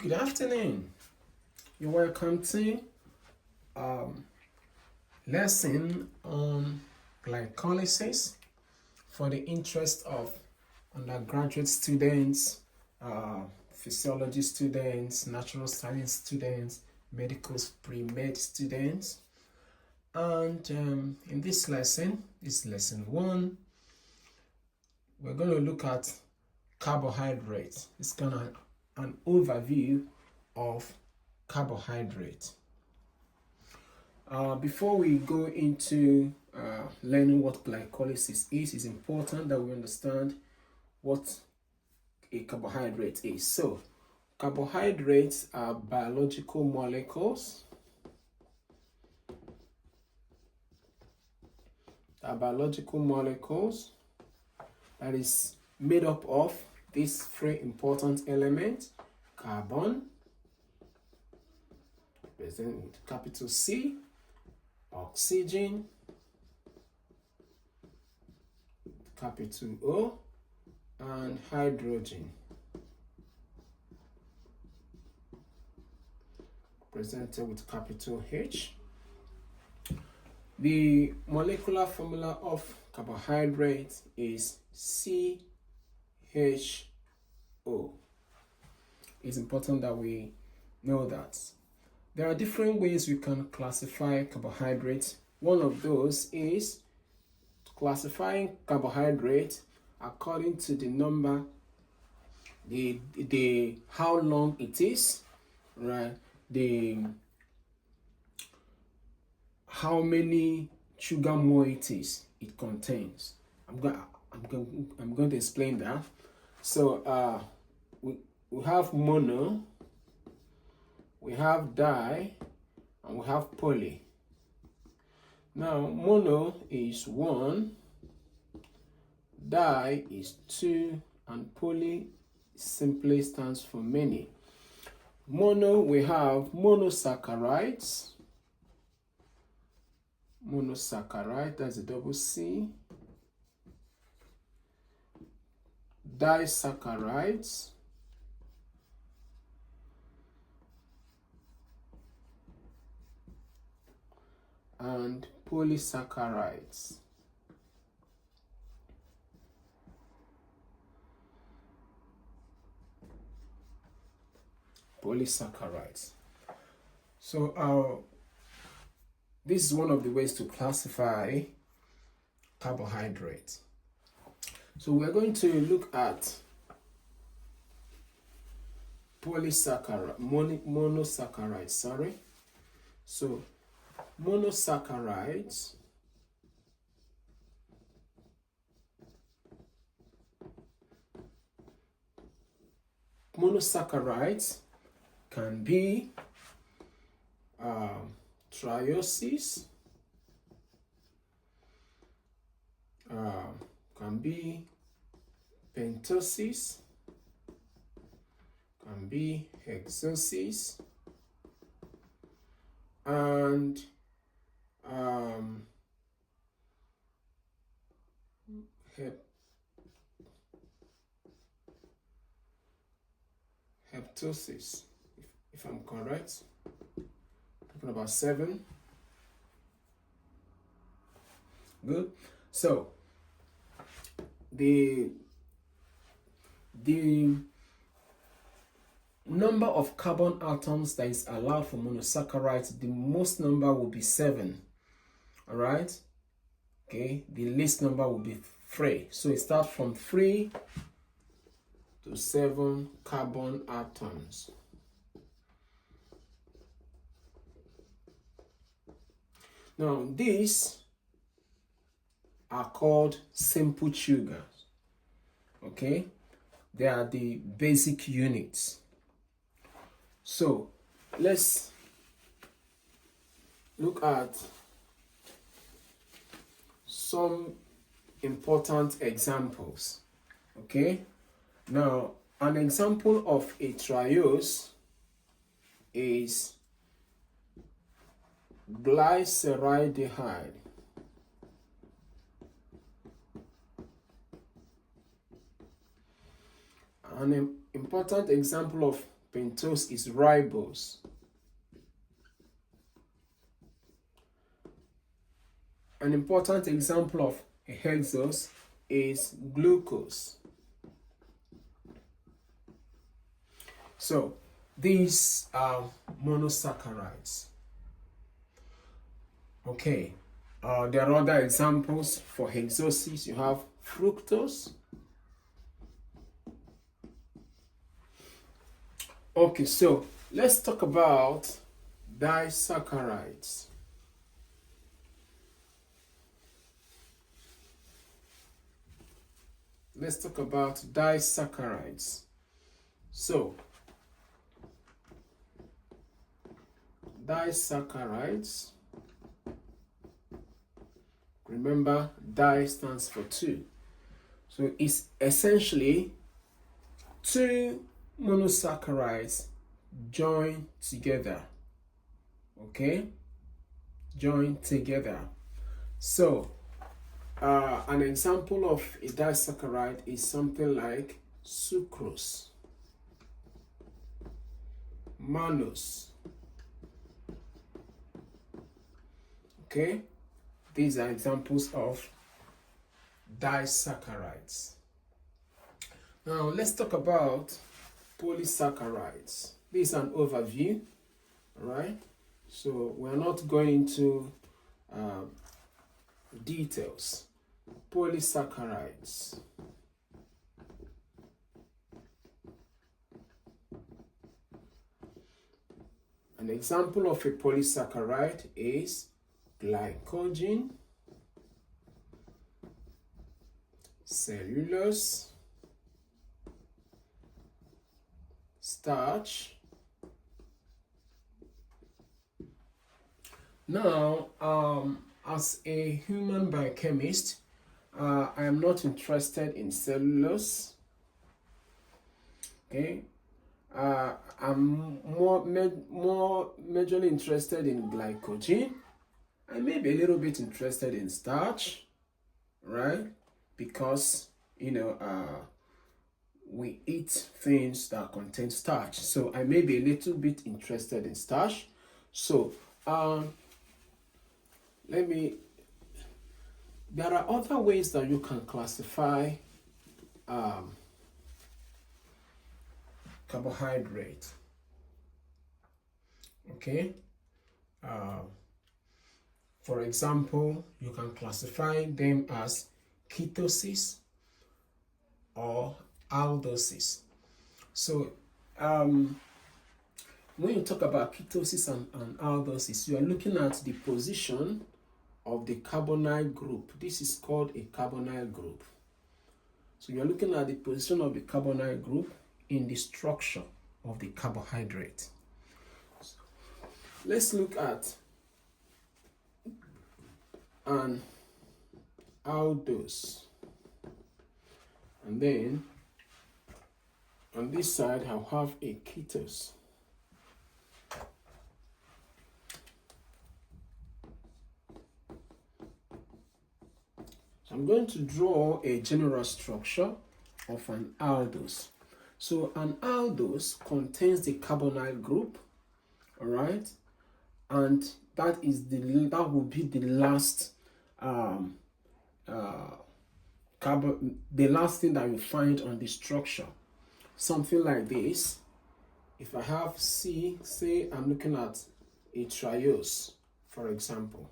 Good afternoon. You're welcome to lesson on glycolysis for the interest of undergraduate students, physiology students, natural science students, medical pre-med students. And in this lesson, lesson 1, we're going to look at carbohydrates. It's kind of an overview of carbohydrate. Before we go into learning what glycolysis is, it's important that we understand what a carbohydrate is. So, carbohydrates are biological molecules. That is made up of these three important elements: carbon, represented with capital C, oxygen, capital O, and hydrogen, represented with capital H. The molecular formula of carbohydrate is CHO. It's important that we know that. There are different ways we can classify carbohydrates. One of those is classifying carbohydrates according to the number, the how long it is, right? How many sugar moieties it contains. I'm going to explain that. So we have mono, we have di, and we have poly. Now mono is 1, di is 2, and poly simply stands for many. Mono, we have monosaccharides. Monosaccharide, that's a double C. Disaccharides. And polysaccharides. So this is one of the ways to classify carbohydrates. So we're going to look at monosaccharides, So monosaccharides can be triosis, can be pentosis, can be hexosis, and heptosis, if I'm correct. Talking about 7. Good. So the number of carbon atoms that is allowed for monosaccharides, the most number will be 7. All right. Okay. The least number will be 3. So it starts from 3 to 7 carbon atoms. Now these are called simple sugars. Okay, they are the basic units. So let's look at some important examples. Okay, now an example of a triose is glyceridaldehyde. An important example of Pentose is ribose. An important example of a hexose is glucose. So these are monosaccharides. Okay, there are other examples for hexoses. You have fructose. Okay, so let's talk about disaccharides. Let's talk about disaccharides. So, disaccharides, remember di stands for two. So it's essentially two monosaccharides joined together. Okay? Joined together. So, an example of a disaccharide is something like sucrose, mannose. Okay, these are examples of disaccharides. Now let's talk about polysaccharides. This is an overview, all right? So we're not going to details. Polysaccharides. An example of a polysaccharide is glycogen, cellulose, starch. Now, as a human biochemist, I am not interested in cellulose. Okay, I'm more majorly interested in glycogen. I may be a little bit interested in starch, right? Because we eat things that contain starch, so I may be a little bit interested in starch. So there are other ways that you can classify carbohydrate. Okay, for example, you can classify them as ketosis or aldosis. So when you talk about ketosis and aldosis, you are looking at the position of the carbonyl group. This is called a carbonyl group. So you're looking at the position of the carbonyl group in the structure of the carbohydrate. So let's look at an aldose. And then on this side, I'll have a ketose. I'm going to draw a general structure of an aldose. So an aldose contains the carbonyl group, all right, and that will be the last the last thing that you find on the structure. Something like this. If I have C, say I'm looking at a triose, for example.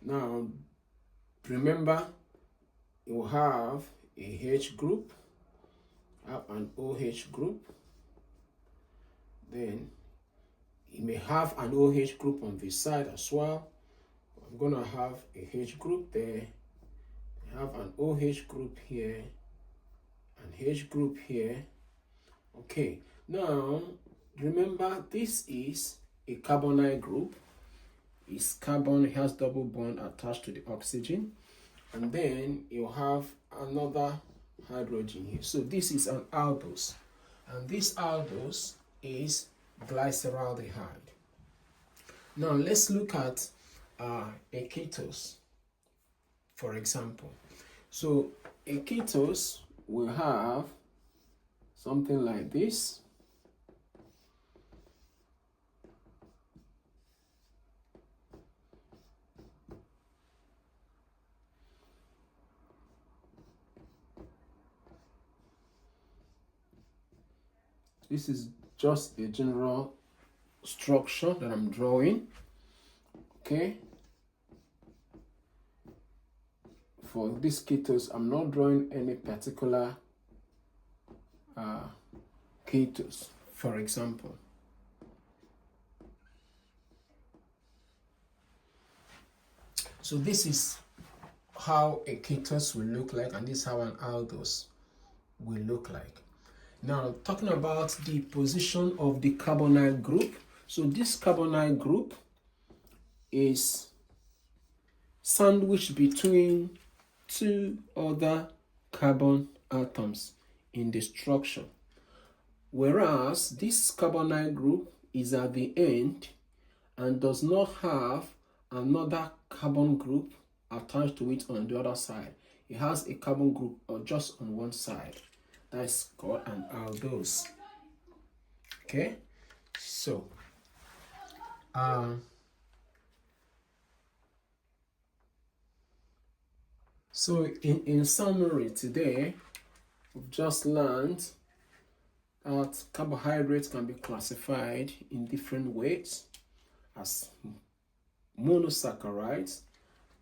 Now, remember, you will have a H group, have an OH group, then you may have an OH group on this side as well. I'm going to have a H group there, I have an OH group here, an H group here. Okay, now remember, this is a carbonyl group. It's carbon, it has double bond attached to the oxygen, and then you have another hydrogen here. So this is an aldose, and this aldose is glyceraldehyde. Now let's look at a ketose, for example. So a ketose will have something like this. This is just a general structure that I'm drawing. Okay. For this ketose, I'm not drawing any particular ketose, for example. So this is how a ketose will look like, and this is how an aldose will look like. Now, talking about the position of the carbonyl group. So this carbonyl group is sandwiched between two other carbon atoms in the structure, whereas this carbonyl group is at the end and does not have another carbon group attached to it on the other side. It has a carbon group just on one side. That is called an aldose. Okay, so in summary today, we've just learned that carbohydrates can be classified in different ways as monosaccharides,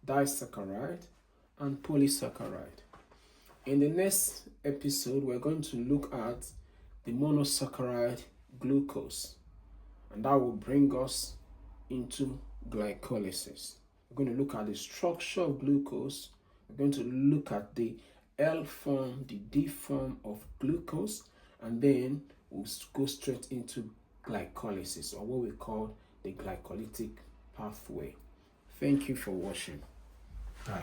disaccharide, and polysaccharide. In the next episode, we're going to look at the monosaccharide glucose, and that will bring us into glycolysis. We're going to look at the structure of glucose. We're going to look at the L form, the D form of glucose, and then we'll go straight into glycolysis, or what we call the glycolytic pathway. Thank you for watching. Bye.